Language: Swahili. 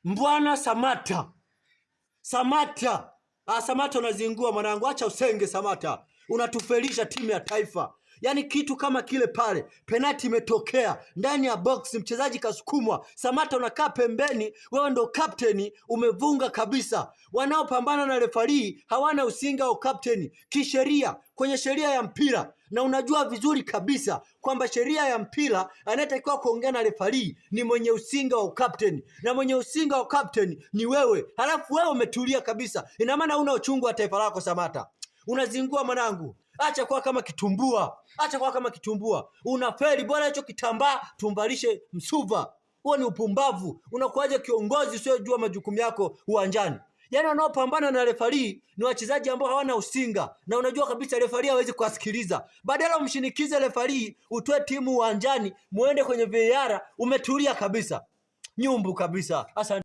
Mbwana Samata. Samata unazingua mwanangu, acha usenge Samata. Unatufelisha timu ya taifa. Yaani kitu kama kile pale, penalti imetokea ndani ya box, mchezaji kasukumwa, Samata unakaa pembeni, wewe ndo kapteni, umevunga kabisa. Wanaopambana na refari hawana usinga wa kapteni kisheria, kwenye sheria ya mpira, na unajua vizuri kabisa kwamba sheria ya mpira anayetakiwa kuongea na refari ni mwenye usinga wa kapteni, na mwenye usinga wa kapteni ni wewe. Halafu wewe umetulia kabisa, ina maana una uchungu wa taifa lako. Samata unazingua mwanangu, acha kwa kama kitumbua, unafeli. Bora hicho kitambaa tumbalishe Msuva. Huo ni upumbavu. Unakuwaje kiongozi usiyojua majukumu yako uwanjani? Yaani wanaopambana na refari ni wachezaji ambao hawana usinga, na unajua kabisa refari hawezi kuwasikiliza. Badala umshinikize refari, utoe timu uwanjani, muende kwenye VAR, umetulia kabisa, nyumbu kabisa. Asante.